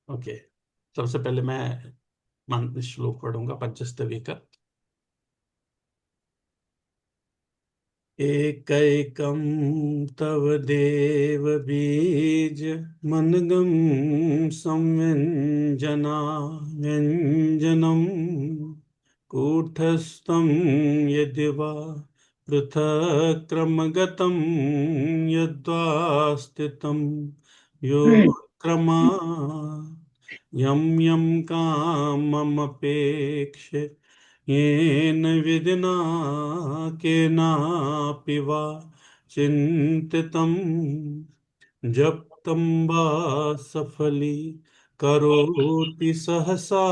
Okay. सबसे पहले मैं श्लोक पढ़ूंगा पंचस्तवी का। एकैकं तव देव बीज मनगम संव्यंजना व्यंजनम कूटस्थं यदि वा पृथक् क्रमगतं यद्वा स्थितं यो क्रमा यं यं काममपेक्ष येन विधिना केनापि वा चिन्तितं जप्तं वा सफली करोति सहसा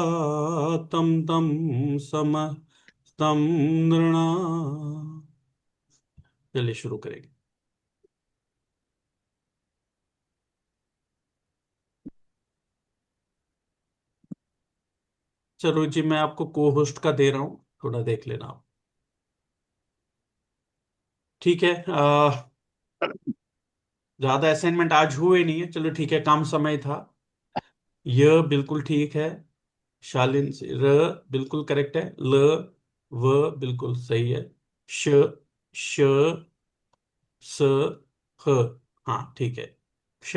तं तं समस्तं नृणाम्। चलिए शुरू करेंगे। चलो जी, मैं आपको को होस्ट का दे रहा हूँ, थोड़ा देख लेना आप। ठीक है। ज्यादा असाइनमेंट आज हुए नहीं है, चलो ठीक है, काम समय था। यह बिल्कुल ठीक है। शालीन से र बिल्कुल करेक्ट है। ल व बिल्कुल सही है। श श स ह, हाँ ठीक है। श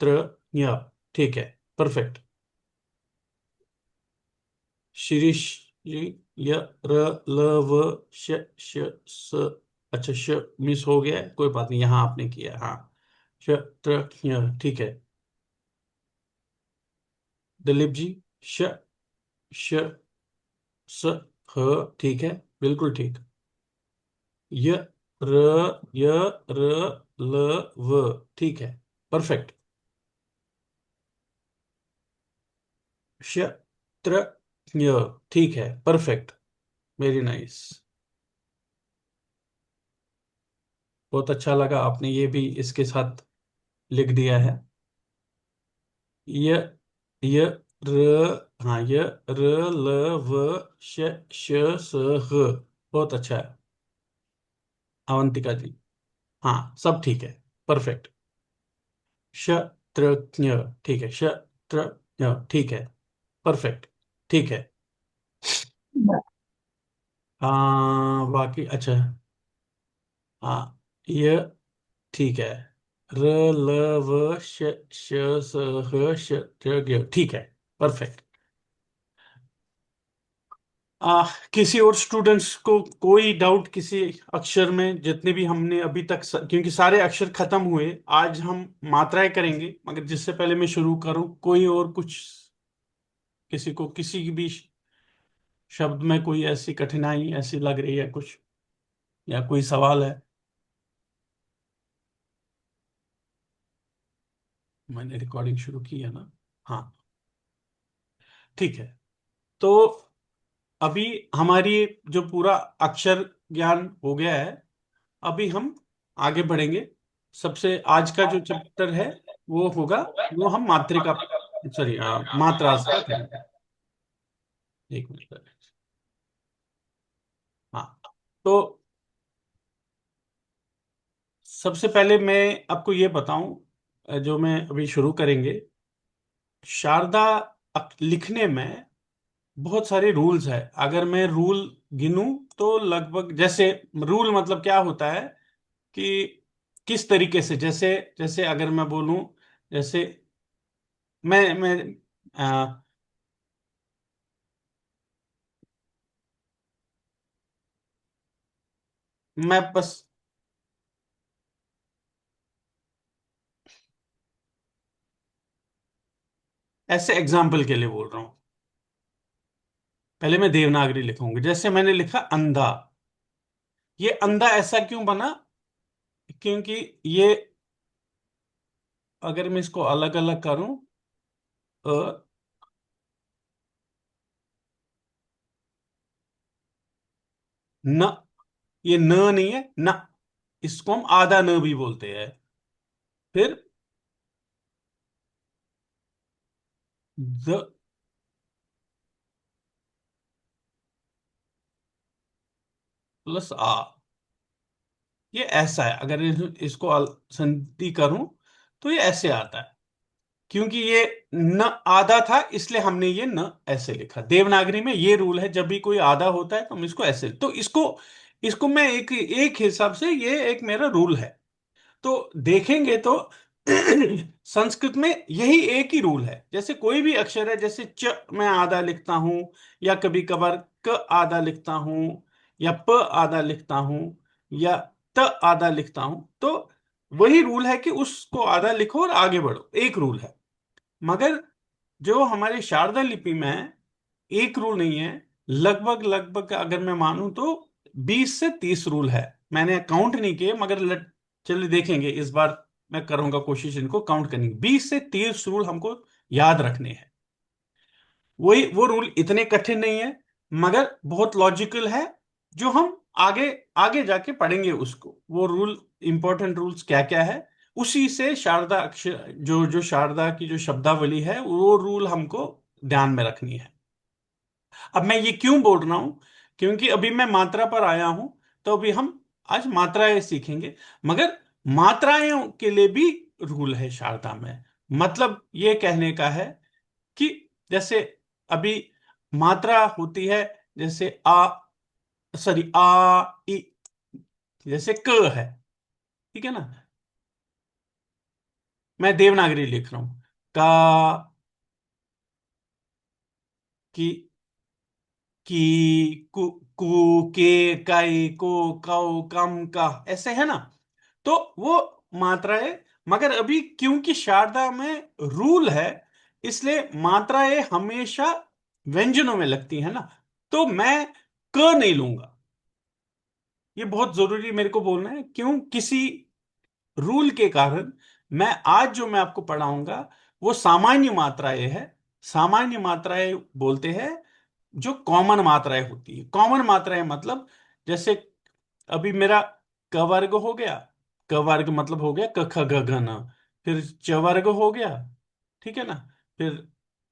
त्र य, ठीक है, परफेक्ट। शिरीष जी, य र ल व श श स। अच्छा, श मिस हो गया है, कोई बात नहीं, यहाँ आपने किया है, हाँ। श त्र य, ठीक है। दिलीप जी, श श स ह, ठीक है, बिल्कुल ठीक। य र य र ल व, ठीक है, परफेक्ट। क्षत्र य, ठीक है, परफेक्ट। Very nice. बहुत अच्छा लगा, आपने ये भी इसके साथ लिख दिया है। य य र, हाँ, य र ल व श श स ह, बहुत अच्छा है। अवंतिका जी, हाँ सब ठीक है, परफेक्ट। क्षत्रज्ञ, ठीक है, क्षत्रज्ञ, ठीक है, परफेक्ट, ठीक है। बाकी अच्छा। हाँ, ये ठीक है। र ल व श श स ह श ज ग, ठीक है, परफेक्ट। किसी और स्टूडेंट्स को कोई डाउट किसी अक्षर में, जितने भी हमने अभी तक क्योंकि सारे अक्षर खत्म हुए, आज हम मात्राएं करेंगे, मगर जिससे पहले मैं शुरू करूं, कोई और कुछ, किसी को किसी भी शब्द में कोई ऐसी कठिनाई ऐसी लग रही है कुछ, या कोई सवाल है? मैंने रिकॉर्डिंग शुरू की है ना? हाँ, ठीक है। तो अभी हमारी जो पूरा अक्षर ज्ञान हो गया है, अभी हम आगे बढ़ेंगे। सबसे आज का जो चैप्टर है वो होगा, वो हम मात्रिका, सॉरी, मात्रास का करेंगे। एक मिनट। हाँ, तो सबसे पहले मैं आपको ये बताऊं, जो मैं अभी शुरू करेंगे, शारदा लिखने में बहुत सारे रूल्स है। अगर मैं रूल गिनूं तो लगभग, जैसे रूल मतलब क्या होता है कि किस तरीके से, जैसे जैसे अगर मैं बोलूं, जैसे मैं आ, मैं बस ऐसे एग्जाम्पल के लिए बोल रहा हूं। पहले मैं देवनागरी लिखूंगी, जैसे मैंने लिखा अंधा। ये अंधा ऐसा क्यों बना? क्योंकि ये, अगर मैं इसको अलग अलग करूं, अ, न, ये न नहीं है, न, इसको हम आधा न भी बोलते हैं। फिर द प्लस आ, ये ऐसा है। अगर इसको संधि करूं तो ये ऐसे आता है। क्योंकि ये न आधा था, इसलिए हमने ये न ऐसे लिखा। देवनागरी में ये रूल है, जब भी कोई आधा होता है तो हम इसको ऐसे, तो इसको इसको मैं एक एक हिसाब से ये एक मेरा रूल है। तो देखेंगे तो संस्कृत में यही एक ही रूल है। जैसे कोई भी अक्षर है, जैसे च मैं आधा लिखता हूं, या कभी कभार क आधा लिखता हूं, या प आधा लिखता हूं, या त आधा लिखता हूं, तो वही रूल है कि उसको आधा लिखो और आगे बढ़ो, एक रूल है। मगर जो हमारी शारदा लिपि में है, एक रूल नहीं है। लगभग लगभग अगर मैं मानूं तो 20 से 30 रूल है। मैंने काउंट नहीं किए, मगर चलिए देखेंगे इस बार। मैं करूंगा कोशिश इनको काउंट करने की। 20 से 30 रूल हमको याद रखने हैं। वही वो रूल इतने कठिन नहीं है, मगर बहुत लॉजिकल है। जो हम आगे आगे जाके पढ़ेंगे उसको, वो रूल, इंपॉर्टेंट रूल्स क्या क्या है। उसी से शारदा अक्षर, जो जो शारदा की जो शब्दावली है, वो रूल हमको ध्यान में रखनी है। अब मैं ये क्यों बोल रहा हूं? क्योंकि अभी मैं मात्रा पर आया हूं। तो अभी हम आज मात्राएं सीखेंगे। मगर मात्राएं के लिए भी रूल है शारदा में। मतलब ये कहने का है कि जैसे अभी मात्रा होती है, जैसे आ, सॉरी, आ ई, जैसे क है, ठीक है ना। मैं देवनागरी लिख रहा हूं। का, की, कु, के, कई, को, कौ, कम, का, ऐसे है ना। तो वो मात्राएं, मगर अभी क्योंकि शारदा में रूल है, इसलिए मात्राएं हमेशा व्यंजनों में लगती है ना। तो मैं क नहीं लूंगा। ये बहुत जरूरी मेरे को बोलना है, क्यों? किसी रूल के कारण मैं आज जो मैं आपको पढ़ाऊंगा वो सामान्य मात्राएं है। सामान्य मात्राएं बोलते हैं जो कॉमन मात्राएं होती है। कॉमन मात्राएं मतलब, जैसे अभी मेरा क वर्ग हो गया। क वर्ग मतलब हो गया क ख ग घ न। फिर च वर्ग हो गया, ठीक है ना। फिर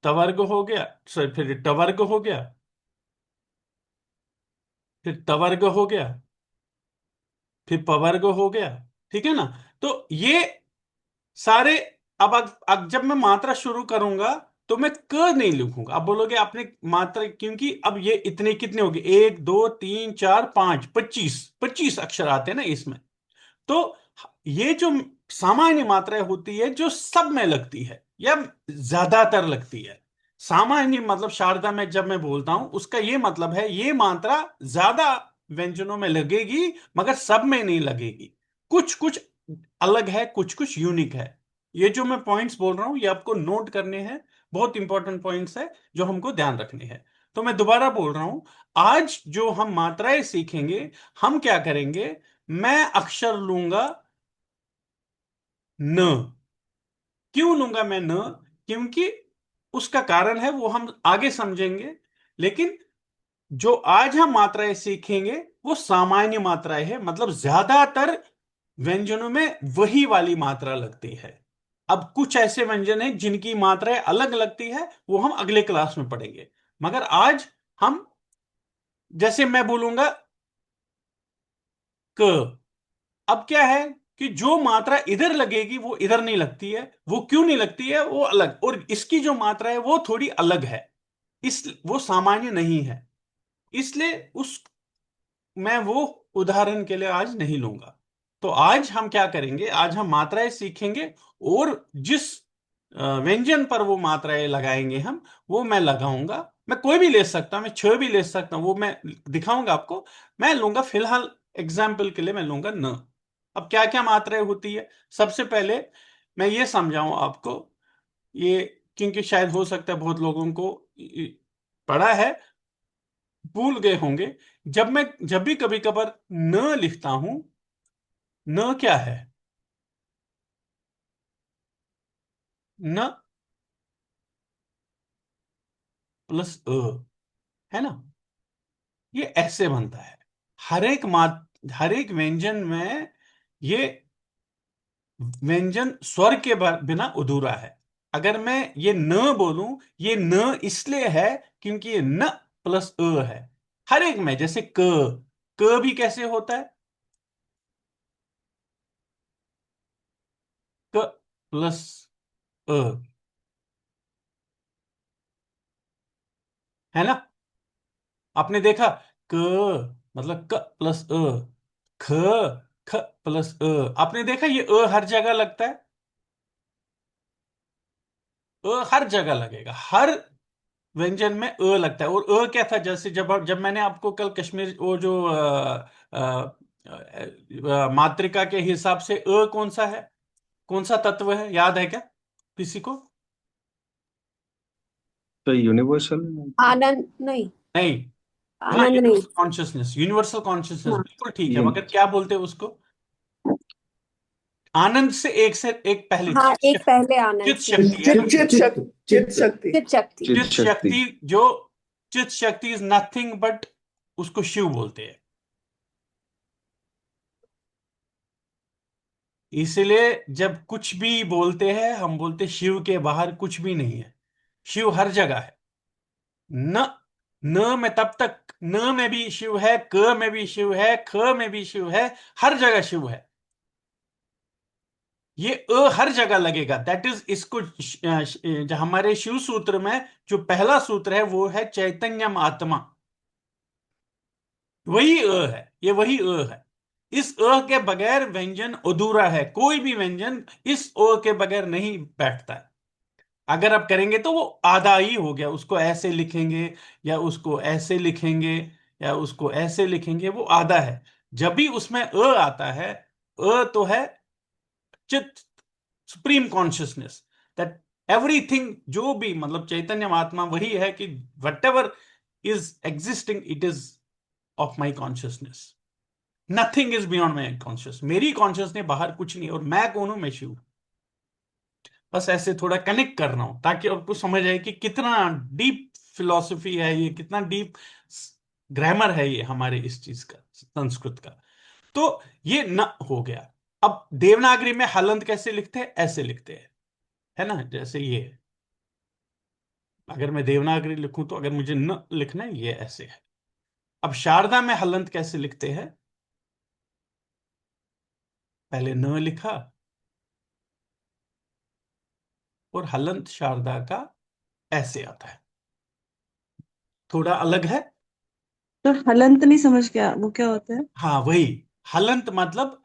त वर्ग हो गया, सॉरी, फिर ट वर्ग हो गया, फिर त वर्ग हो गया, फिर प वर्ग हो गया, ठीक है ना। तो ये सारे, अब जब मैं मात्रा शुरू करूंगा तो मैं क नहीं लिखूंगा। अब बोलोगे आपने मात्रा, क्योंकि अब ये इतने कितने हो गए, 1 2 3 4 5, 25 अक्षर आते हैं ना इसमें। तो ये जो सामान्य मात्राएं होती है, जो सब में लगती है या ज्यादातर लगती है। सामान्य मतलब शारदा में जब मैं बोलता हूं, उसका ये मतलब है ये मात्रा ज्यादा व्यंजनों में लगेगी, मगर सब में नहीं लगेगी। कुछ कुछ अलग है, कुछ कुछ यूनिक है। ये जो मैं पॉइंट्स बोल रहा हूं, ये आपको नोट करने हैं। बहुत इंपॉर्टेंट पॉइंट्स है जो हमको ध्यान रखने हैं। तो मैं दोबारा बोल रहा हूं, आज जो हम मात्राएं सीखेंगे, हम क्या करेंगे? मैं अक्षर लूंगा न। क्यों लूंगा मैं न? क्योंकि उसका कारण है, वो हम आगे समझेंगे। लेकिन जो आज हम मात्राएं सीखेंगे वो सामान्य मात्राएं है, मतलब ज्यादातर व्यंजनों में वही वाली मात्रा लगती है। अब कुछ ऐसे व्यंजन हैं जिनकी मात्राएं अलग लगती है, वो हम अगले क्लास में पढ़ेंगे। मगर आज हम, जैसे मैं बोलूंगा क, अब क्या है कि जो मात्रा इधर लगेगी वो इधर नहीं लगती है। वो क्यों नहीं लगती है? वो अलग, और इसकी जो मात्रा है वो थोड़ी अलग है। इस वो सामान्य नहीं है, इसलिए उस मैं वो उदाहरण के लिए आज नहीं लूंगा। तो आज हम क्या करेंगे? आज हम मात्राएं सीखेंगे, और जिस व्यंजन पर वो मात्राएं लगाएंगे हम, वो मैं लगाऊंगा। मैं कोई भी ले सकता हूं, मैं छह भी ले सकता हूं, वो मैं दिखाऊंगा आपको। मैं लूंगा फिलहाल, एग्जाम्पल के लिए मैं लूंगा न। अब क्या क्या मात्राएं होती है? सबसे पहले मैं ये समझाऊं आपको, ये क्योंकि शायद हो सकता है बहुत लोगों को पढ़ा है, भूल गए होंगे। जब भी कभी कभार न लिखता हूं, न क्या है? न प्लस अ, है ना। ये ऐसे बनता है। हर एक व्यंजन में ये व्यंजन स्वर के बिना अधूरा है। अगर मैं ये न बोलूं, ये न इसलिए है क्योंकि ये न प्लस अ है। हर एक में, जैसे क भी कैसे होता है? क प्लस अ। है ना? आपने देखा, क मतलब क प्लस अ, ख ख प्लस अ, आपने देखा ये हर जगह लगता है। हर जगह लगेगा, हर व्यंजन में लगता है। और क्या था, जैसे जब मैंने आपको कल कश्मीर वो जो मात्रिका के हिसाब से कौन सा है, कौन सा तत्व है, याद है क्या किसी को? तो यूनिवर्सल। आनंद नहीं। नहीं। हाँ, आनंद नहीं। यूनिवर्सल कॉन्शियसनेस, यूनिवर्सल कॉन्शियसनेस, हाँ। बिल्कुल ठीक है, मगर क्या बोलते हैं उसको? आनंद से एक पहले हाँ, चित एक शक्ति। पहले आनंद चित से। शक्ति है ना? चित चित शक्ति, चित शक्ति। चित शक्ति। चित चित शक्ति। शक्ति जो, चित शक्ति इज नथिंग बट, उसको शिव बोलते हैं। इसलिए जब कुछ भी बोलते हैं हम बोलते शिव के बाहर कुछ भी नहीं है। शिव हर जगह है। न, न में तब तक, न में भी शिव है, क में भी शिव है, ख में भी शिव है, हर जगह शिव है। ये हर जगह लगेगा, दैट इज इसको जो हमारे शिव सूत्र में जो पहला सूत्र है वो है चैतन्यम आत्मा। वही है, ये वही है। इस के बगैर व्यंजन अधूरा है, कोई भी व्यंजन इस के बगैर नहीं बैठता है। अगर आप करेंगे तो वो आधा ही हो गया, उसको ऐसे लिखेंगे या उसको ऐसे लिखेंगे या उसको ऐसे लिखेंगे, वो आधा है। जब भी उसमें आता है, तो है चित, सुप्रीम कॉन्शियसनेस, दैट एवरीथिंग, जो भी मतलब चैतन्य आत्मा वही है कि what ever is existing it is of my consciousness. Nothing is beyond my conscious, मेरी कॉन्शियसनेस बाहर कुछ नहीं, और मैं कौन हूं? मैं शिव। बस ऐसे थोड़ा कनेक्ट कर रहा हूं ताकि आपको समझ आए कि कितना डीप फिलॉसफी है ये, कितना डीप ग्रामर है ये हमारे इस चीज का, संस्कृत का। तो ये न हो गया। अब देवनागरी में हलंत कैसे लिखते हैं? ऐसे लिखते हैं, है ना? जैसे ये, अगर मैं देवनागरी लिखूं तो अगर मुझे न लिखना है ये ऐसे है। अब शारदा में हलंत कैसे लिखते हैं? पहले न लिखा, और हलंत शारदा का ऐसे आता है, थोड़ा अलग है। तो हलंत नहीं समझ गया, वो क्या होता है? हाँ वही, हलंत मतलब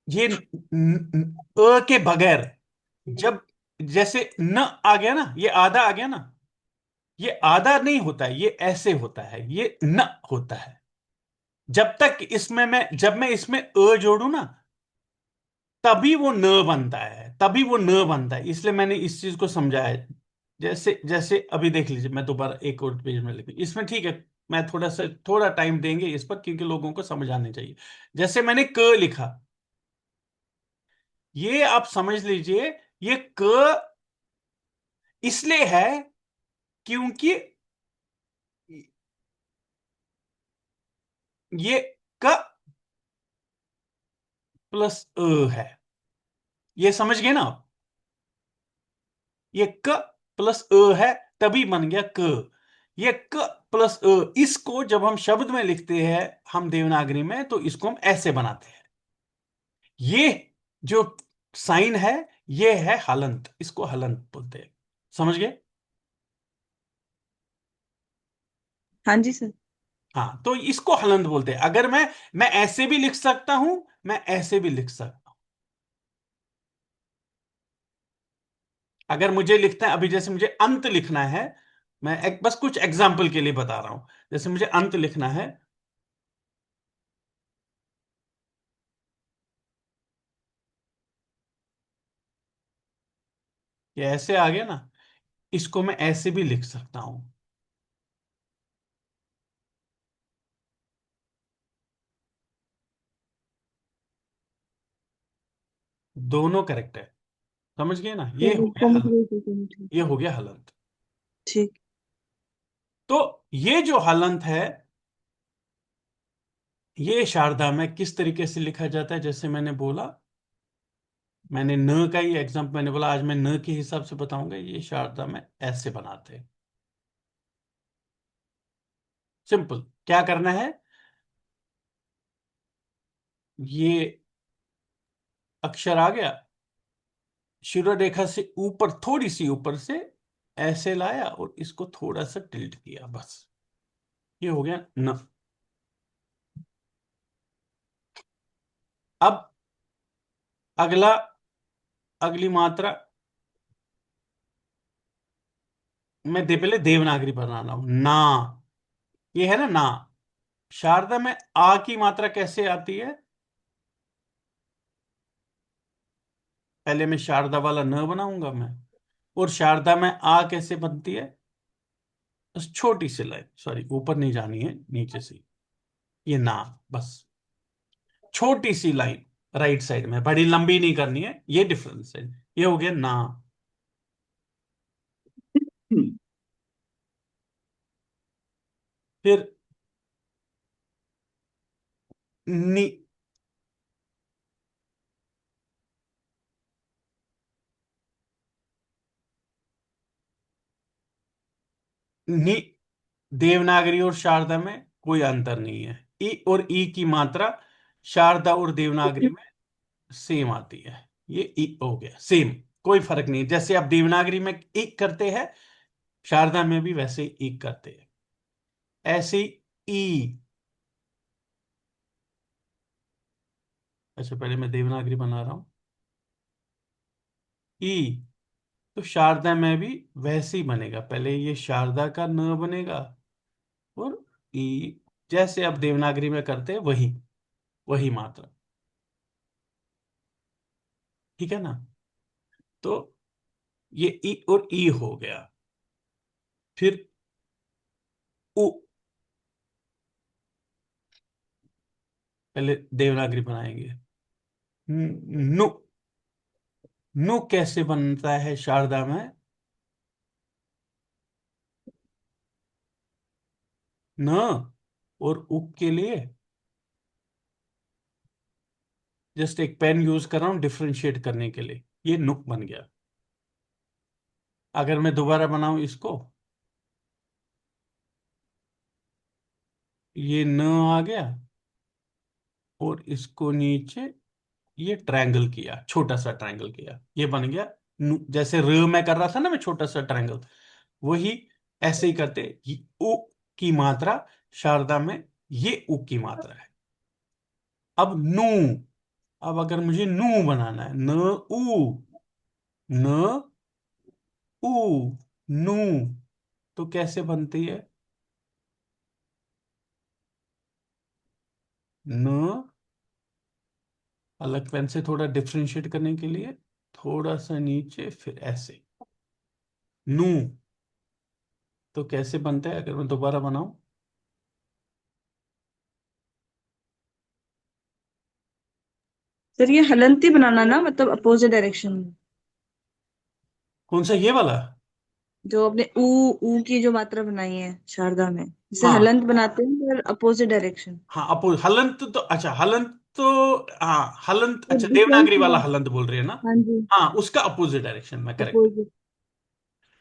ये के बगैर, जब जैसे न आ गया ना, ये आधा आ गया ना, ये आधा नहीं होता है, ये ऐसे होता है, ये न होता है। जब तक इसमें मैं, जब मैं इसमें जोड़ू ना, तभी वो न बनता है, तभी वो न बनता है। इसलिए मैंने इस चीज को समझाया। जैसे जैसे अभी देख लीजिए, मैं दोबारा एक और पेज में लिखूं इसमें, ठीक है? मैं थोड़ा सा, थोड़ा टाइम देंगे इस पर क्योंकि लोगों को समझ आने चाहिए। जैसे मैंने क लिखा, ये आप समझ लीजिए, ये क इसलिए है क्योंकि ये क प्लस है। ये समझ गए ना आप? ये क प्लस है, तभी बन गया क। ये क प्लस इसको जब हम शब्द में लिखते हैं हम देवनागरी में, तो इसको हम ऐसे बनाते हैं। ये जो साइन है, ये है हलंत, इसको हलंत बोलते हैं। समझ गए? हाँ जी सर। हाँ, तो इसको हलंत बोलते हैं। अगर मैं ऐसे भी लिख सकता हूं, मैं ऐसे भी लिख सकता हूं। अगर मुझे लिखना है, अभी जैसे मुझे अंत लिखना है, मैं बस कुछ एग्जाम्पल के लिए बता रहा हूं। जैसे मुझे अंत लिखना है, ये ऐसे आ गया ना, इसको मैं ऐसे भी लिख सकता हूं। दोनों करेक्ट है। समझ गए ना? ये हो चलिए, गया हलंत, कंप्लीट है, कंप्लीट। ये हो गया हलंत। ठीक। तो ये जो हलंत है, ये शारदा में किस तरीके से लिखा जाता है? जैसे मैंने बोला, मैंने न का ही एग्जाम्पल मैंने बोला, आज मैं न के हिसाब से बताऊंगा। ये शारदा में ऐसे बनाते हैं। सिंपल, क्या करना है? ये अक्षर आ गया, शिरोरेखा से ऊपर, थोड़ी सी ऊपर से ऐसे लाया और इसको थोड़ा सा टिल्ट किया, बस ये हो गया न। अब अगला, अगली मात्रा मैं पहले देवनागरी बना रहा हूं ना। ये है ना ना। शारदा में आ की मात्रा कैसे आती है? पहले मैं शारदा वाला न बनाऊंगा मैं। और शारदा में आ कैसे बनती है? बस छोटी सी लाइन, सॉरी ऊपर नहीं जानी है, नीचे से। ये ना, बस छोटी सी लाइन राइट साइड में, बड़ी लंबी नहीं करनी है, ये डिफरेंस है। ये हो गया ना। फिर नी, नी देवनागरी और शारदा में कोई अंतर नहीं है। ई और ई की मात्रा शारदा और देवनागरी में सेम आती है। ये ई हो गया सेम, कोई फर्क नहीं। जैसे आप देवनागरी में एक करते हैं, शारदा में भी वैसे ही एक करते हैं। ऐसे ही ई। अच्छा पहले मैं देवनागरी बना रहा हूं। ई, तो शारदा में भी वैसे ही बनेगा, पहले ये शारदा का न बनेगा और ई, जैसे आप देवनागरी में करते हैं वही, वही मात्रा। ठीक है ना? तो ये ई और ई हो गया। फिर उ, पहले देवनागरी बनाएंगे। नु, नु कैसे बनता है शारदा में? न और उक के लिए जस्ट एक पेन यूज कर रहा हूं डिफरेंशिएट करने के लिए, ये नुक बन गया। अगर मैं दोबारा बनाऊं इसको, ये न आ गया और इसको नीचे ये ट्रायंगल किया, छोटा सा ट्रायंगल किया, ये बन गया जैसे र में कर रहा था ना मैं छोटा सा ट्रायंगल, वही ऐसे ही करते। ये उ की मात्रा शारदा में, ये उ की मात्रा है। अब नू, अब अगर मुझे नू बनाना है, न उ, न उ, नू, तो कैसे बनती है? न, अलग पेन से थोड़ा डिफरेंशिएट करने के लिए थोड़ा सा नीचे, फिर ऐसे नू। तो कैसे बनता है अगर मैं दोबारा बनाऊं? सर ये हलंती बनाना ना, मतलब अपोजिट डायरेक्शन में। कौन सा, ये वाला? जो आपने ऊ, ऊ की जो मात्रा बनाई है शारदा में, जिसे हाँ हलंत बनाते हैं पर अपोजिट डायरेक्शन। हाँ, अपो हलंत तो अच्छा, हलंत तो हाँ हलंत, तो अच्छा डिफरेंस देवनागरी क्या वाला है? हलंत बोल रहे हैं ना? हाँ जी। हाँ उसका अपोजिट डायरेक्शन में, करेक्ट। अपोजिट।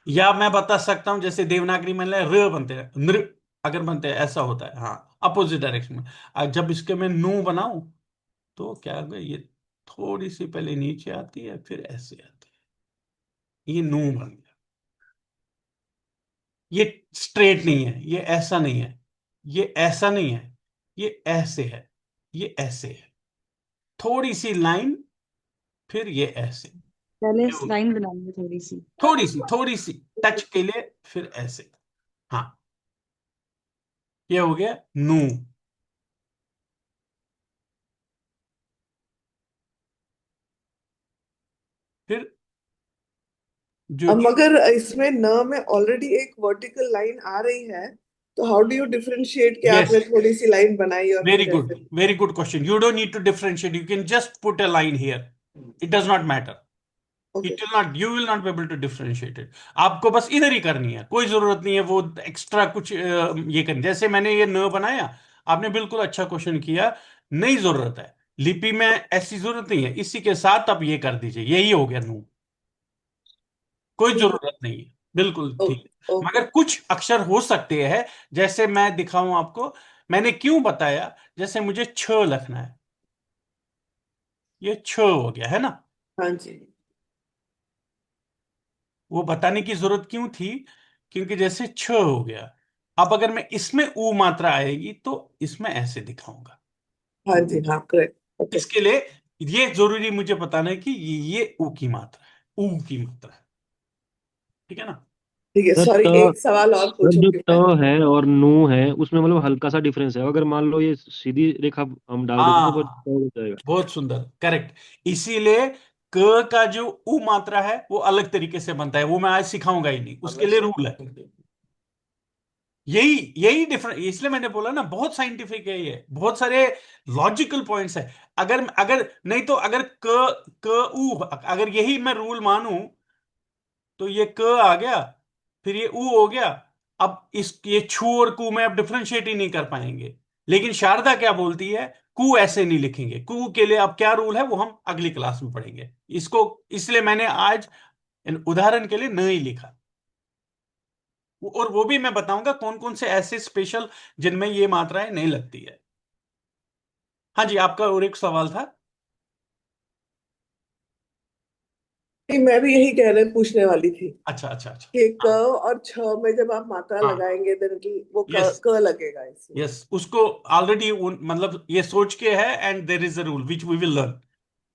या मैं बता सकता हूं जैसे देवनागरी में र बनते हैं, नृ अगर बनते हैं, ऐसा होता है, हाँ अपोजिट डायरेक्शन में। जब इसके मैं नू बनाऊं तो क्या होगा, ये थोड़ी सी पहले नीचे आती है फिर ऐसे आती है, ये नू बन गया। ये स्ट्रेट नहीं है, ये ऐसा नहीं है, ये ऐसा नहीं है, ये ऐसे है, ये ऐसे है, थोड़ी सी लाइन, फिर ये ऐसे, पहले ये हो गया। लाइन बनानी है थोड़ी सी। थोड़ी सी टच के लिए, फिर ऐसे। हाँ, ये हो गया नू। फिर जो अब मगर इसमें न में ऑलरेडी एक वर्टिकल लाइन आ रही है, तो हाउ डू यू डिफरेंशिएट कि यस, आपने थोड़ी सी लाइन बनाई और वेरी फिर गुड, ऐसे? Very good question. You don't need to differentiate, you can just put a line here, it does not matter. Okay. It will not, you will not be able to differentiate it. आपको बस इधर ही करनी है, कोई जरूरत नहीं है वो एक्स्ट्रा कुछ ये करनी। जैसे मैंने ये न बनाया, आपने बिल्कुल अच्छा क्वेश्चन किया, नहीं जरूरत है, लिपि में ऐसी जरूरत नहीं है, इसी के साथ आप ये कर दीजिए, यही हो गया नू, कोई जरूरत नहीं है, बिल्कुल ठीक है। ओके। मगर कुछ अक्षर हो सकते हैं, जैसे मैं दिखाऊं आपको, मैंने क्यों बताया, जैसे मुझे छ लिखना है, ये छ हो गया है ना? हाँ जी। वो बताने की जरूरत क्यों थी? क्योंकि जैसे छ हो गया, अब अगर मैं इसमें ऊ मात्रा आएगी तो इसमें ऐसे दिखाऊंगा। हाँ जी, हाँ, करेक्ट। ओके। इसके लिए ये जरूरी मुझे बताना है कि ये ऊ की मात्रा है, ऊ की मात्रा है। ठीक है ना? ठीक है, सर सॉरी, त एक सवाल और सर जो पूछूंगी त मैं। है और नू है उसमें मतलब हल्का सा डिफरेंस है, अगर मान लो ये सीधी रेखा हम डाल देते तो बहुत हाँ, हो जाएगा। बहुत सुंदर, करेक्ट। इसीलिए क का जो ऊ मात्रा है वो अलग तरीके से बनता है, वो मैं आज सिखाऊंगा ही नहीं, उसके लिए रूल है। यही यही डिफरेंस, इसलिए मैंने बोला ना, बहुत साइंटिफिक है ये, बहुत सारे लॉजिकल पॉइंट्स है। अगर अगर नहीं तो अगर क ऊ, अगर यही मैं रूल मानूं तो ये क आ गया, फिर ये ऊ हो गया। अब इस ये छू और कू में अब डिफरेंशिएट ही नहीं कर पाएंगे। लेकिन शारदा क्या बोलती है, कू ऐसे नहीं लिखेंगे, कू के लिए अब क्या रूल है वो हम अगली क्लास में पढ़ेंगे इसको। इसलिए मैंने आज उदाहरण के लिए न ही लिखा। और वो भी मैं बताऊंगा कौन कौन से ऐसे स्पेशल जिनमें ये मात्राएं नहीं लगती है। हाँ जी, आपका और एक सवाल था। नहीं, मैं भी यही कह रहे पूछने वाली थी अच्छा अच्छा अच्छा। कि क हाँ और छ में जब आप मात्रा हाँ। लगाएंगे देन की वो यस क लगेगा इसमें। यस, उसको ऑलरेडी मतलब ये सोच के है, and there is a rule which we will learn.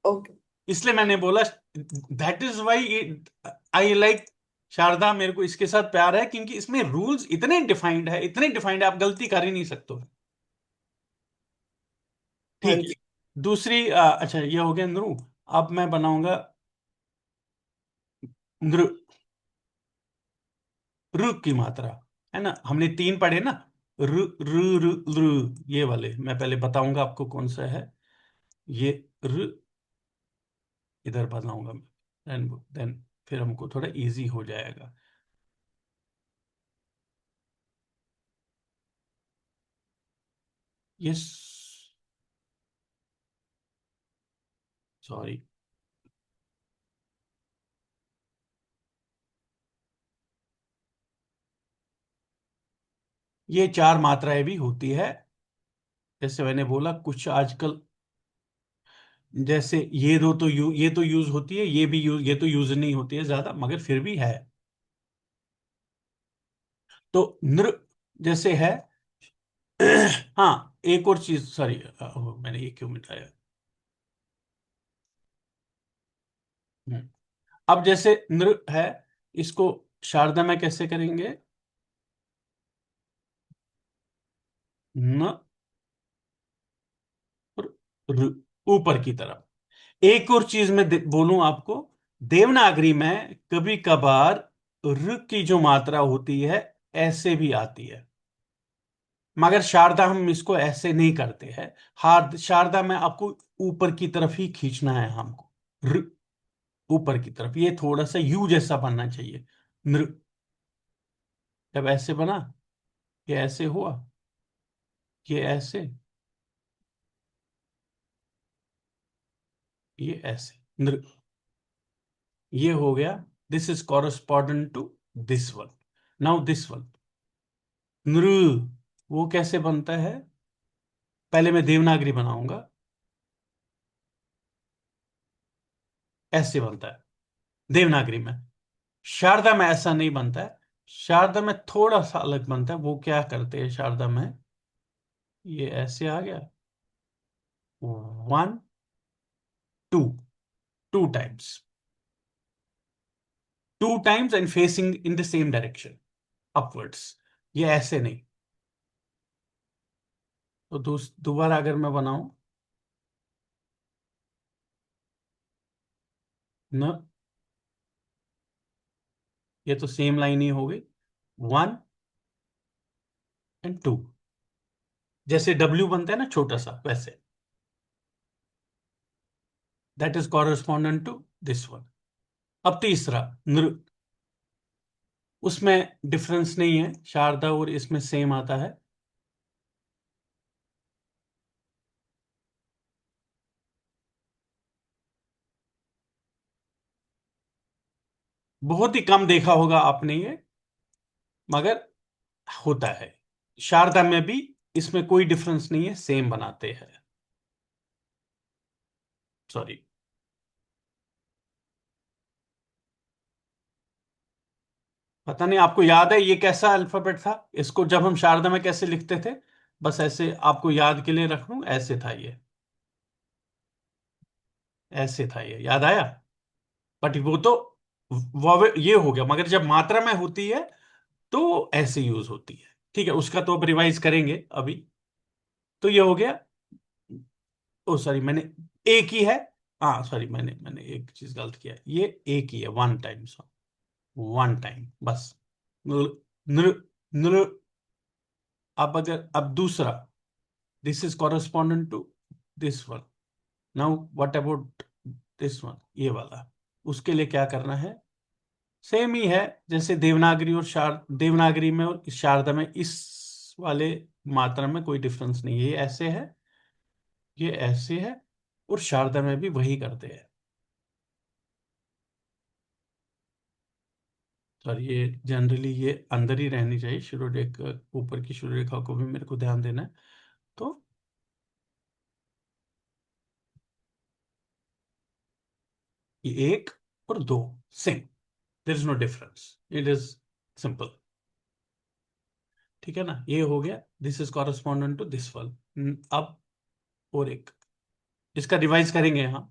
Okay. इसलिए मैंने बोला that is why I like Sharada, मेरे को इसके साथ प्यार है क्योंकि इसमें रूल्स इतने डिफाइंड है, इतने डिफाइंड है, आप गलती कर ही नहीं सकते। हाँ ठीक है। जी। दूसरी अच्छा, ये हो गया नृ। अब मैं बनाऊंगा नृ, रु की मात्रा। है ना, हमने तीन पढ़े ना, रु रु रु रु, ये वाले मैं पहले बताऊंगा आपको कौन सा है। ये रु इधर बनाऊंगा मैं, देन फिर हमको थोड़ा इजी हो जाएगा। ये सॉरी, ये चार मात्राएं भी होती है। जैसे मैंने बोला कुछ आजकल, जैसे ये दो तो ये तो यूज होती है, ये भी यूज, ये तो यूज नहीं होती है ज्यादा मगर फिर भी है। तो नृ जैसे है। हाँ, एक और चीज, सॉरी, मैंने ये क्यों मिटाया। हम्म, अब जैसे नृ है, इसको शारदा में कैसे करेंगे? न और ऋ, ऊपर की तरफ। एक और चीज मैं बोलूं आपको, देवनागरी में कभी कभार ऋ की जो मात्रा होती है ऐसे भी आती है, मगर शारदा हम इसको ऐसे नहीं करते हैं। हार शारदा में आपको ऊपर की तरफ ही खींचना है हमको, ऋ, ऊपर की तरफ, ये थोड़ा सा यू जैसा बनना चाहिए। नृ, जब ऐसे बना, ये ऐसे हुआ, ये ऐसे, ये ऐसे नृ, ये हो गया। This is correspondent to this one. Now this one नृ, वो कैसे बनता है? पहले मैं देवनागरी बनाऊंगा, ऐसे बनता है देवनागरी में। शारदा में ऐसा नहीं बनता है, शारदा में थोड़ा सा अलग बनता है। वो क्या करते हैं शारदा में, ये ऐसे आ गया, one two, two times, two times and facing in the same direction, upwards. ये ऐसे नहीं। तो दोबारा अगर मैं बनाऊं, न, ये तो सेम लाइन ही हो गई, वन एंड टू, जैसे डब्ल्यू बनता है ना छोटा सा, वैसे। That is correspondent to this one. अब तीसरा नृ, उसमें डिफरेंस नहीं है, शारदा और इसमें सेम आता है। बहुत ही कम देखा होगा आपने ये, मगर होता है। शारदा में भी इसमें कोई डिफरेंस नहीं है, सेम बनाते हैं। सॉरी। पता नहीं आपको याद है ये कैसा अल्फाबेट था, इसको जब हम शारदा में कैसे लिखते थे? बस ऐसे आपको याद के लिए रख लूं, ऐसे था ये, ऐसे था ये, याद आया? बट वो तो ये हो गया, मगर जब मात्रा में होती है तो ऐसे यूज होती है। ठीक है, उसका तो अब रिवाइज करेंगे अभी। तो ये हो गया। ओ सॉरी, मैंने एक ही है। हाँ सॉरी, मैंने मैंने एक चीज गलत किया, ये एक ही है, वन टाइम, वन टाइम बस। नृ नृ नृ। अब दूसरा, this is correspondent to this one. Now what about this one, ये वाला? उसके लिए क्या करना है? सेम ही है, जैसे देवनागरी और देवनागरी में और शारदा में, इस वाले मात्रा में कोई डिफरेंस नहीं है। ये ऐसे है, ये ऐसे है, और शारदा में भी वही करते हैं। सॉरी, ये जनरली ये अंदर ही रहनी चाहिए शिरोरेखा, ऊपर की शिरोरेखा को भी मेरे को ध्यान देना है। तो ये एक और दो same, there is no difference, it is simple. ठीक है ना, ये हो गया, this is correspondent to this one. अब और एक, इसका रिवाइज करेंगे यहाँ,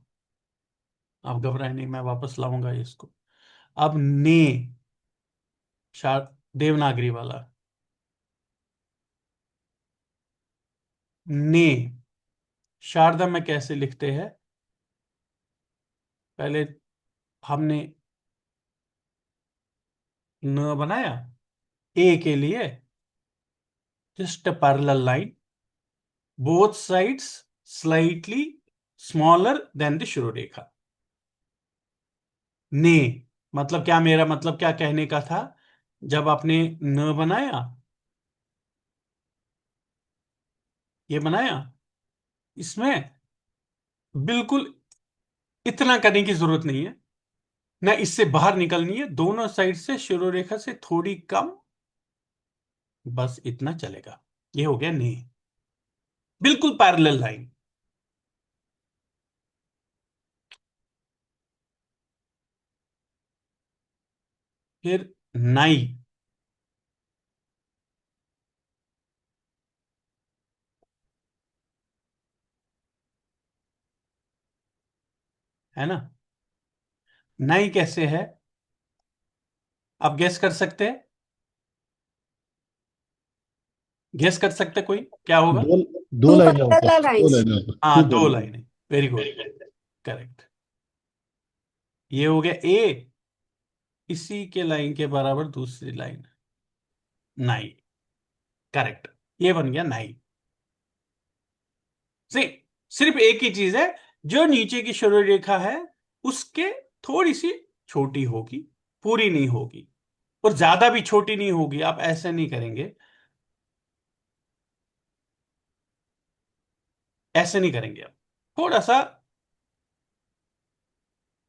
आप घबराए नहीं, मैं वापस लाऊंगा इसको। अब ने, शार देवनागरी वाला, ने शारदा में कैसे लिखते हैं? पहले हमने न बनाया, ए के लिए just a parallel line, both sides slightly smaller than the shirorekha. ने मतलब क्या, मेरा मतलब क्या कहने का था? जब आपने न बनाया, ये बनाया, इसमें बिल्कुल इतना करने की जरूरत नहीं है, ना इससे बाहर निकलनी है, दोनों साइड से शिरोरेखा से थोड़ी कम, बस इतना चलेगा। ये हो गया ने, बिल्कुल पैरेलल लाइन। फिर नाई, है ना? नाई कैसे है, आप गैस कर सकते हैं? गैस कर सकते कोई, क्या होगा? दो दो two लाइनें ऊपर, parallel दो lines. लाइनें ऊपर, हाँ, टू दो पॉइंट। लाइनें, वेरी गुड, करेक्ट। ये हो गया ए, इसी के लाइन के बराबर दूसरी लाइन, नाई, करेक्ट। ये बन गया नाई। सी, सिर्फ एक ही चीज है, जो नीचे की शुरू रेखा है उसके थोड़ी सी छोटी होगी, पूरी नहीं होगी, और ज्यादा भी छोटी नहीं होगी। आप ऐसे नहीं करेंगे, ऐसे नहीं करेंगे आप, थोड़ा सा।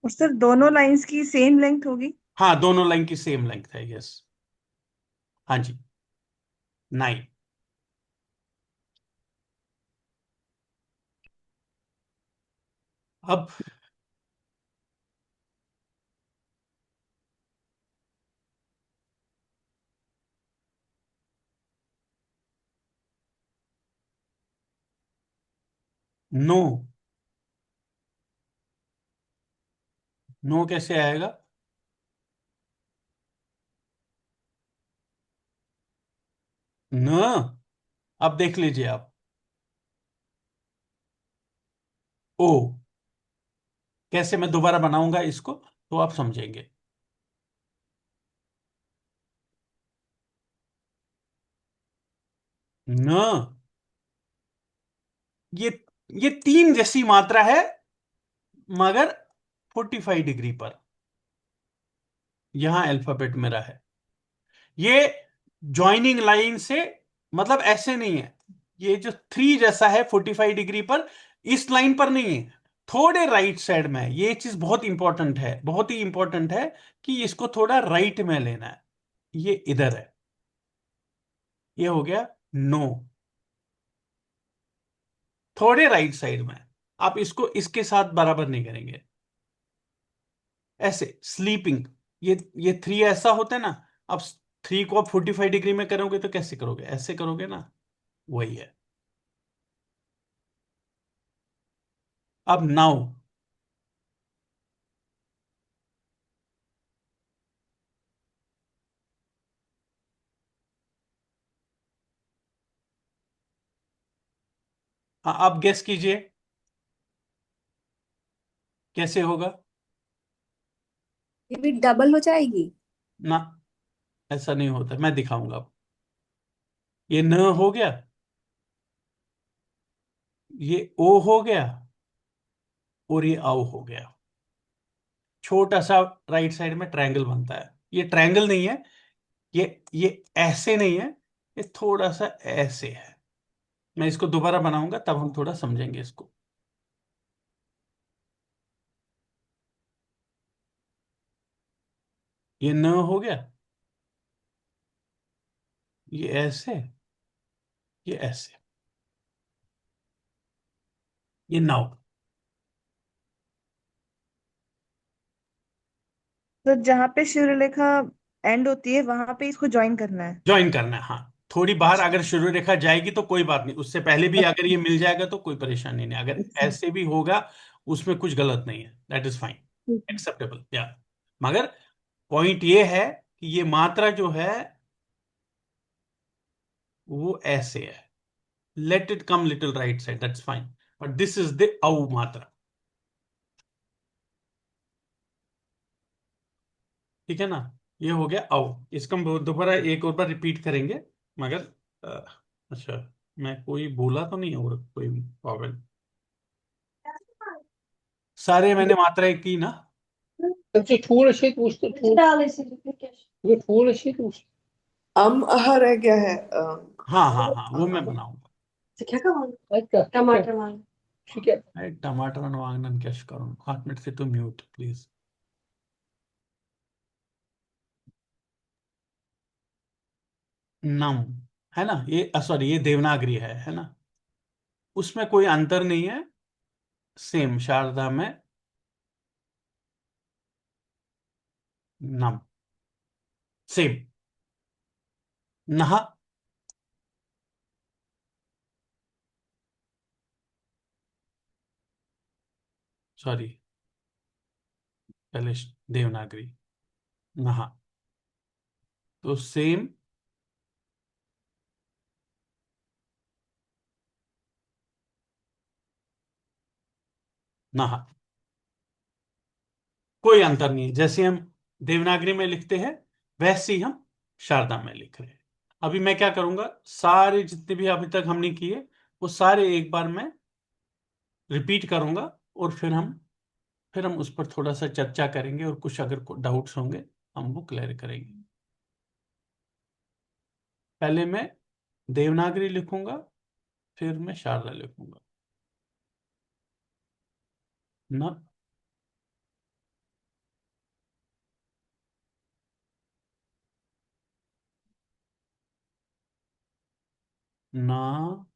और सिर्फ दोनों लाइंस की सेम लेंथ होगी? हाँ, दोनों लाइन की सेम लेंथ है, यस। हाँ जी, नाइन। अब नो, नो कैसे आएगा? न, अब देख लीजिए आप, ओ, कैसे मैं दोबारा बनाऊंगा इसको तो आप समझेंगे। न, ये ये तीन जैसी मात्रा है, मगर 45 डिग्री पर, यहां अल्फाबेट मेरा है। ये ज्वाइनिंग लाइन से, मतलब ऐसे नहीं है, ये जो थ्री जैसा है 45 डिग्री पर, इस लाइन पर नहीं है, थोड़े राइट साइड में है। ये चीज बहुत इंपॉर्टेंट है, बहुत ही इंपॉर्टेंट है, कि इसको थोड़ा राइट में लेना है। ये इधर है, ये हो गया नो, थोड़े राइट साइड में। आप इसको इसके साथ बराबर नहीं करेंगे, ऐसे स्लीपिंग, ये थ्री ऐसा होता है ना, अब 3 को आप 45 डिग्री में करोगे तो कैसे करोगे, ऐसे करोगे ना, वही है। अब नाउ हाँ, आप गेस कीजिए कैसे होगा। ये भी डबल हो जाएगी। ना, ऐसा नहीं होता, मैं दिखाऊंगा अब। ये न हो गया, ये ओ हो गया, और ये आओ हो गया। छोटा सा राइट साइड में ट्रायंगल बनता है। ये ट्रायंगल नहीं है, ये ऐसे नहीं है, ये थोड़ा सा ऐसे है। मैं इसको दोबारा बनाऊंगा तब हम थोड़ा समझेंगे इसको। ये न हो गया, ये ऐसे, ये ऐसे, ये नाउ। तो जहाँ पे शिरोरेखा एंड होती है वहां पे इसको ज्वाइन करना है। ज्वाइन करना है, हाँ। थोड़ी बाहर अच्छा। अगर शुरू रेखा जाएगी तो कोई बात नहीं, उससे पहले भी अगर ये मिल जाएगा तो कोई परेशानी नहीं, अगर अच्छा। ऐसे भी होगा उसमें कुछ गलत नहीं है, दैट इज फाइन, ठीक है। एक्सेप्टेबल या। मगर पॉइंट ये है कि ये मात्रा जो है वो ऐसे है। Let it come little right side, that's fine, but this is the औ मात्रा। ठीक है ना, ये हो गया औ। इसको हम दोबारा एक और बार रिपीट करेंगे, मगर अ, अच्छा, मैं कोई बोला तो नहीं, और कोई प्रॉब्लम। सारे मैंने मात्राएं की ना। Een थोड़ा से कुछ तो थोड़ा थोड़ा से कुछ आह रह गया है हाँ हाँ हाँ, वो मैं बनाऊंगा। टमाटर ठीक है। अरे टमाटर आणि वांगण कैश करून 8 मिनट से तो म्यूट प्लीज। नम, है ना, ये सॉरी, ये देवनागरी है ना, उसमें कोई अंतर नहीं है। सेम शारदा में नम, सेम। नहा, सॉरी, पहले देवनागरी, नहा, तो सेम। नहा, कोई अंतर नहीं है, जैसे हम देवनागरी में लिखते हैं वैसे ही हम शारदा में लिख रहे हैं। अभी मैं क्या करूंगा, सारे जितने भी अभी तक हमने किए वो सारे एक बार मैं रिपीट करूंगा, और फिर हम उस पर थोड़ा सा चर्चा करेंगे, और कुछ अगर डाउट्स होंगे हम वो क्लियर करेंगे। पहले मैं देवनागरी लिखूंगा, फिर मैं शारदा लिखूंगा। न, ना,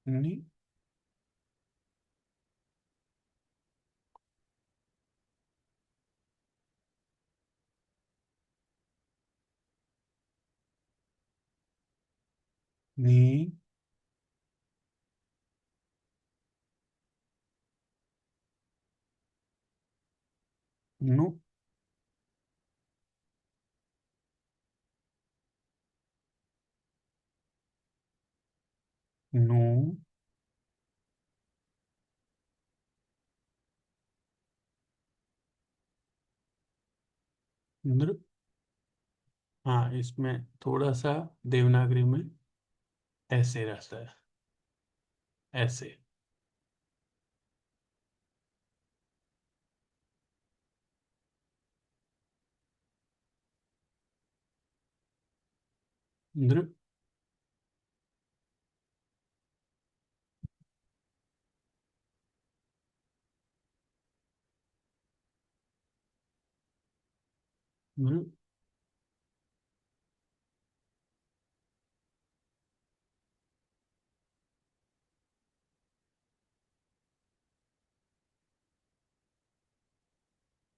नि, नी, नु, नु, नृ। हाँ, इसमें थोड़ा सा देवनागरी में ऐसे रहता है, ऐसे। नृ, नृ,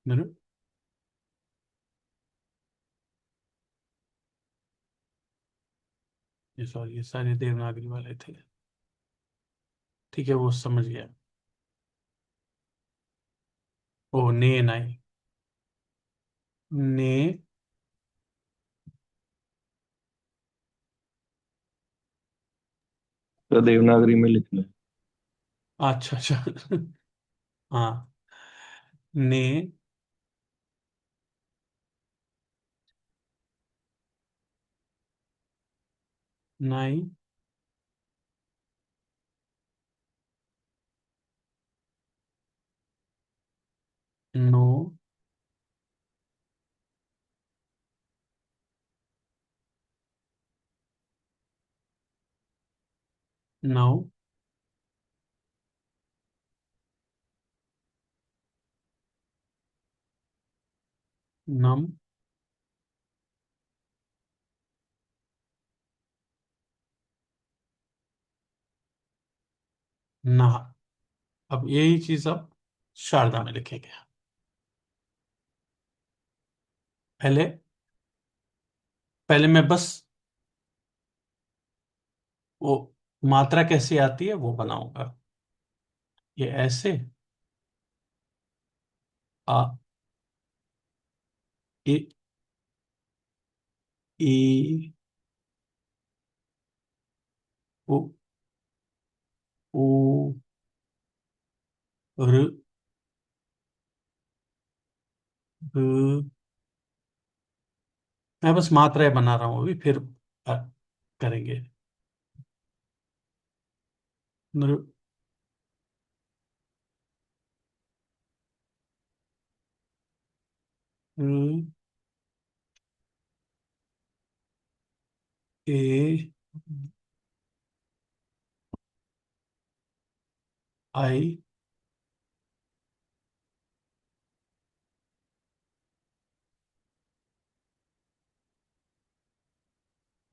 मेरे ये सॉरी, ये सारे देवनागरी वाले थे। ठीक है, वो समझ गया। ओ ने नाई, ने। तो देवनागरी में लिखना है। अच्छा अच्छा। हाँ, ने, नाई, नो, नौ, नम, नहा। अब यही चीज अब शारदा में लिखेंगे। पहले पहले मैं बस वो मात्रा कैसी आती है वो बनाऊंगा। ये ऐसे, आ, ए, ई, उ, ऊ, र, ग। मैं बस मात्राएं बना रहा हूं अभी, फिर अ, करेंगे। नृ, ऋ, ए, आई,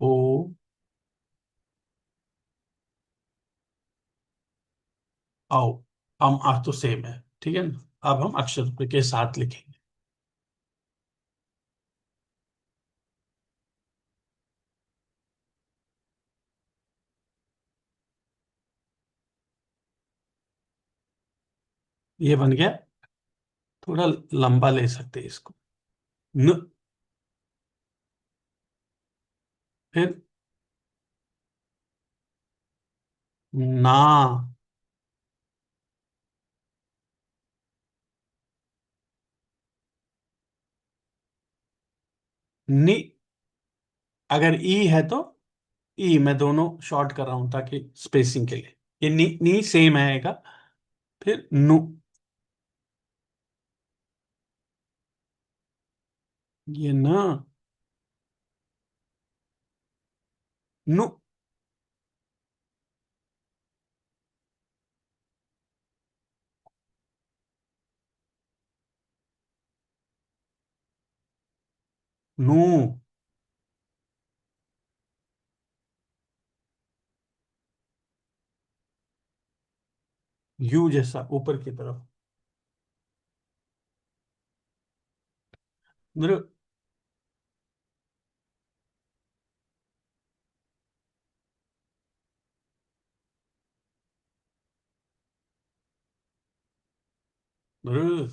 ओ, आओ। हम आ तो सेम है, ठीक है ना। अब हम अक्षर के साथ लिखेंगे। ये बन गया। थोड़ा लंबा ले सकते हैं इसको। न, फिर ना, नि। अगर ई है तो ई, मैं दोनों शॉर्ट कर रहा हूं ताकि स्पेसिंग के लिए। ये नी सेम आएगा। फिर नु, ये ना, नु, नु, यू जैसा ऊपर की तरफ। नृ, नृ,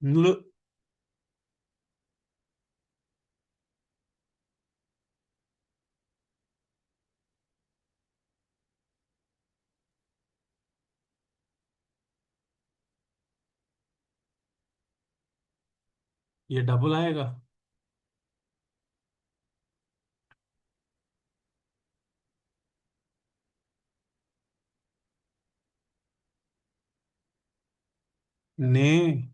नृ। ये डबल आएगा। ने,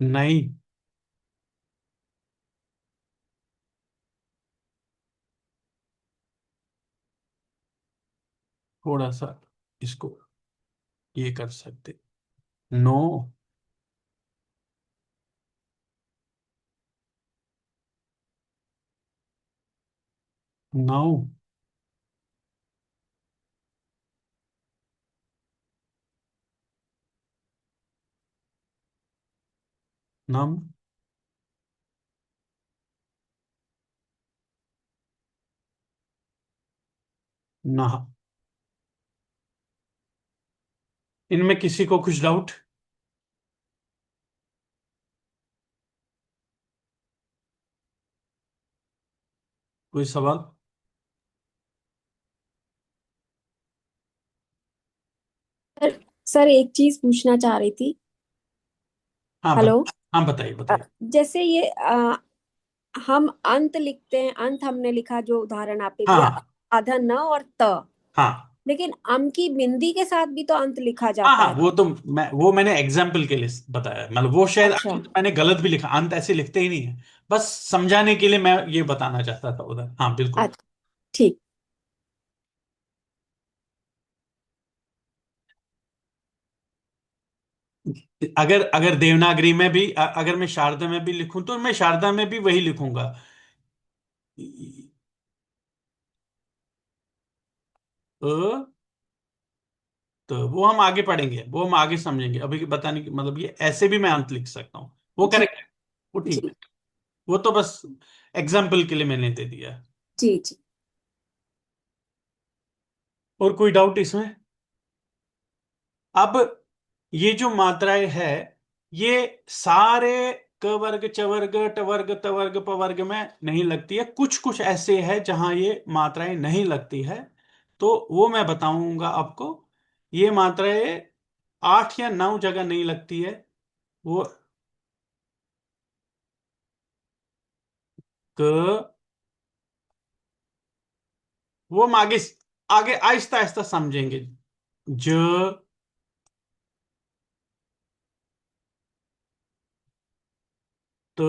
नहीं। थोड़ा सा इसको ये कर सकते। नो। नाउ। नम। नह। इनमें किसी को कुछ डाउट? कोई सवाल? सर एक चीज पूछना चाह रही थी। हाँ हेलो। हाँ, बताइए अ, बताइए। जैसे ये हम अंत लिखते हैं, अंत हमने लिखा जो उदाहरण आपने दिया, हाँ आधा न और त, हाँ लेकिन अम की बिंदी के साथ भी तो अंत लिखा हाँ जाता हाँ, है। मैंने एग्जाम्पल के लिए बताया, मतलब वो शायद अच्छा। अंत मैंने गलत भी लिखा, अंत ऐसे लिखते ही नहीं है। बस समझाने के लिए मैं ये बताना चाहता था उधर। हाँ बिल्कुल। अच्छा ठीक। अगर अगर देवनागरी में भी अगर मैं शारदा में भी लिखूं तो मैं शारदा में भी वही लिखूंगा। अ, तो वो हम आगे पढ़ेंगे, वो हम आगे समझेंगे, अभी बताने की मतलब ये ऐसे भी मैं अंत लिख सकता हूँ, वो जी करेक्ट है। वो ठीक जी है। वो तो बस एग्जाम्पल के लिए मैंने दे दिया। जी जी। और कोई डाउट इसमें? अब ये जो मात्राएं है, ये सारे क वर्ग च वर्ग ट वर्ग त वर्ग प वर्ग में नहीं लगती है, कुछ कुछ ऐसे है जहां ये मात्राएं नहीं लगती है। तो वो मैं बताऊंगा आपको। ये मात्राएं 8 या 9 जगह नहीं लगती है। वो क, वो हम आगे आगे आहिस्ता आहिस्ता समझेंगे। ज, त,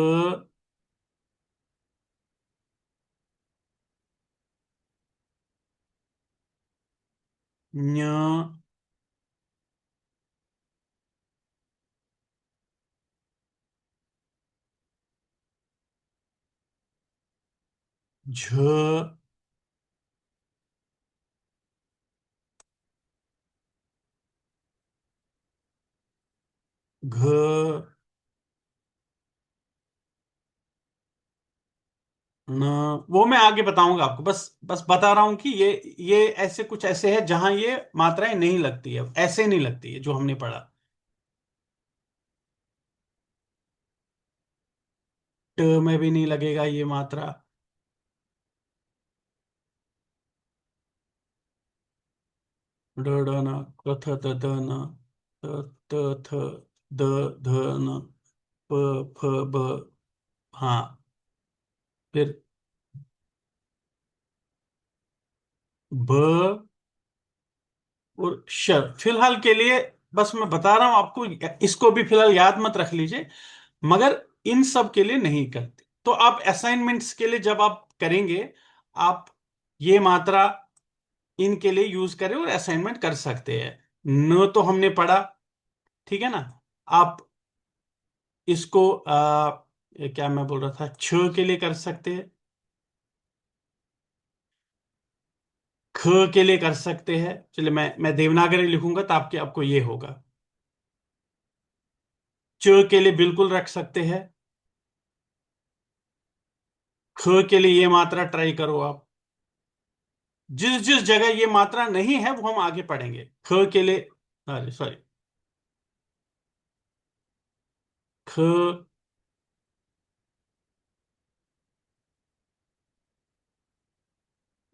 ञ, झ, घ, न। वो मैं आगे बताऊंगा आपको, बस बस बता रहा हूं कि ये ऐसे कुछ ऐसे है जहां ये मात्राएं नहीं लगती है, ऐसे नहीं लगती है जो हमने पढ़ा। ट में भी नहीं लगेगा ये मात्रा। ड, ड न, क थ त द न, त त थ, द ध न, प फ ब। हाँ। फिर ब और श। फिलहाल के लिए बस मैं बता रहा हूं आपको, इसको भी फिलहाल याद मत रख लीजिए, मगर इन सब के लिए नहीं करते। तो आप असाइनमेंट्स के लिए जब आप करेंगे, आप ये मात्रा इनके लिए यूज करें और असाइनमेंट कर सकते हैं। न तो हमने पढ़ा, ठीक है ना। आप इसको ये क्या मैं बोल रहा था, छ के लिए कर सकते हैं, ख के लिए कर सकते हैं। चलिए मैं देवनागरी लिखूंगा तो आपके आपको ये होगा। च के लिए बिल्कुल रख सकते हैं। ख के लिए ये मात्रा ट्राई करो आप। जिस जिस जगह ये मात्रा नहीं है वो हम आगे पढ़ेंगे। ख के लिए, अरे सॉरी, ख,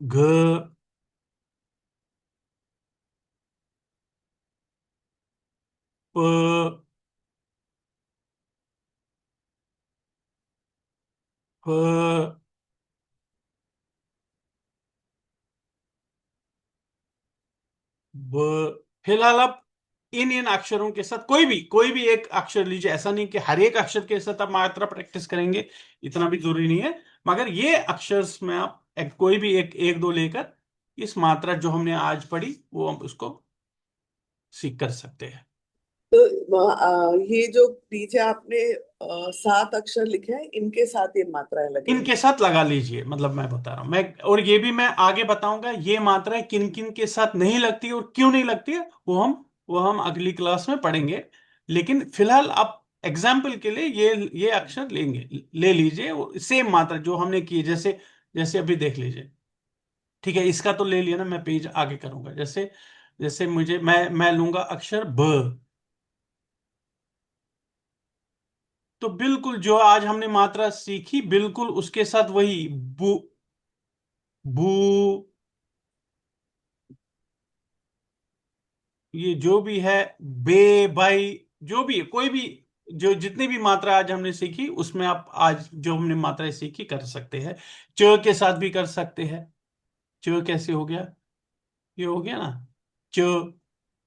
घ, प, फ, ब। फिलहाल आप इन इन अक्षरों के साथ कोई भी एक अक्षर लीजिए, ऐसा नहीं कि हर एक अक्षर के साथ आप मात्रा प्रैक्टिस करेंगे, इतना भी जरूरी नहीं है। मगर ये अक्षर्स में आप कोई भी एक एक दो लेकर इस मात्रा जो हमने आज पढ़ी वो हम उसको सीख कर सकते हैं। तो ये जो नीचे आपने 7 अक्षर लिखे हैं, इनके साथ ये मात्राएं लगेंगी। इनके साथ लगा लीजिए, मतलब मैं बता रहा हूं मैं, और ये भी मैं आगे बताऊंगा ये मात्राएं किन किन के साथ नहीं लगती और क्यों नहीं लगती है, वो हम अगली क्लास में पढ़ेंगे। लेकिन फिलहाल आप एग्जाम्पल के लिए ये अक्षर ले लीजिए, सेम मात्रा जो हमने की, जैसे जैसे अभी देख लीजिए। ठीक है, इसका तो ले लिया ना, मैं पेज आगे करूंगा। जैसे जैसे मैं लूंगा अक्षर ब। तो बिल्कुल जो आज हमने मात्रा सीखी, बिल्कुल उसके साथ वही बू, बू, ये जो भी है, बे, बाई, जो भी है, कोई भी, जो जितनी भी मात्रा आज हमने सीखी उसमें आप आज जो हमने मात्राएं सीखी कर सकते हैं। च के साथ भी कर सकते हैं। च कैसे हो गया, ये हो गया ना च।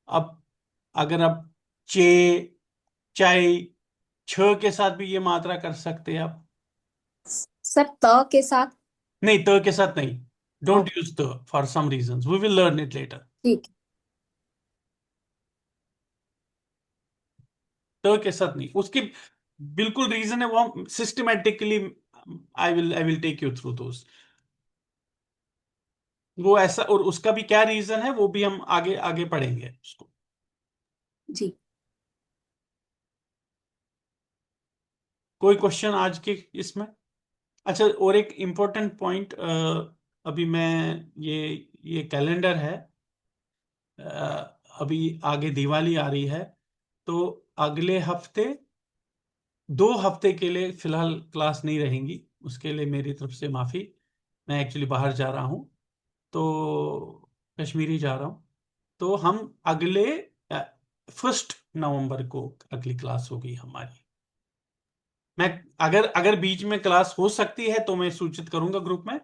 अब अगर आप चे, चाय, छ के साथ भी ये मात्रा कर सकते हैं आप। सर त के साथ? नहीं, त के साथ नहीं, डोंट ओके, यूज त for some reasons, we will learn it later. ठीक। त के साथ नहीं, उसकी बिल्कुल रीजन है, वो हम systematically I will take you through those. वो ऐसा, और उसका भी क्या रीजन है वो भी हम आगे आगे पढ़ेंगे उसको। जी। कोई क्वेश्चन आज के इसमें? अच्छा, और एक इम्पोर्टेंट पॉइंट, अभी मैं ये कैलेंडर है, अभी आगे दिवाली आ रही है, तो अगले हफ्ते 2 हफ्ते के लिए फिलहाल क्लास नहीं रहेंगी, उसके लिए मेरी तरफ से माफी। मैं एक्चुअली बाहर जा रहा हूँ, तो कश्मीरी जा रहा हूँ। तो हम अगले 1 नवंबर को अगली क्लास होगी हमारी। मैं अगर अगर बीच में क्लास हो सकती है तो मैं सूचित करूंगा ग्रुप में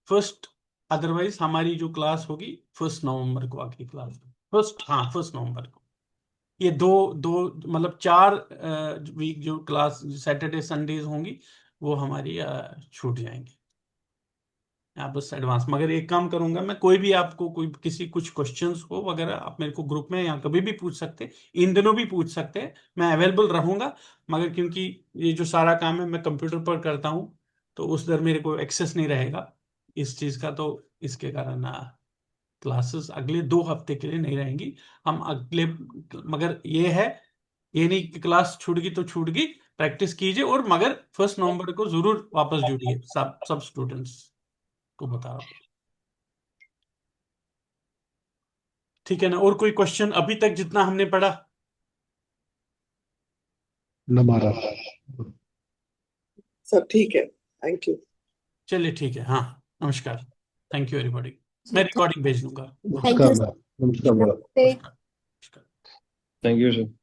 फर्स्ट, अदरवाइज हमारी जो क्लास होगी 1 नवंबर को अगली क्लास, फर्स्ट, हाँ 1 नवंबर को। ये दो दो मतलब 4 वीक जो क्लास सैटरडे संडेज होंगी वो हमारी छूट जाएंगी। आप बस एडवांस, मगर एक काम करूंगा मैं, कोई भी आपको कोई किसी कुछ क्वेश्चंस हो वगैरह, आप मेरे को ग्रुप में या कभी भी पूछ सकते हैं, इन दिनों भी पूछ सकते हैं, मैं अवेलेबल रहूंगा। मगर क्योंकि ये जो सारा काम है मैं कंप्यूटर पर करता हूँ, तो उस दर मेरे को एक्सेस नहीं रहेगा इस चीज का, तो इसके कारण क्लासेस अगले 2 हफ्ते के लिए नहीं रहेंगी। हम अगले, मगर ये है, ये नहीं कि क्लास छूट गई तो छूट गई, प्रैक्टिस कीजिए, और मगर 1 नवंबर को जरूर वापस जुड़िए, सब सब स्टूडेंट्स को बता रहा हूं। ठीक है ना, और कोई क्वेश्चन अभी तक जितना हमने पढ़ा? नमारा। सब ठीक है, थैंक यू। चलिए ठीक है, हाँ, नमस्कार, थैंक यू एवरीबॉडी। मैं जी, रिकॉर्डिंग भेज दूंगा। थैंक नमस्कार यू। मैम, नमस्कार मैम। नमस्ते। नमस्कार। Thank you sir.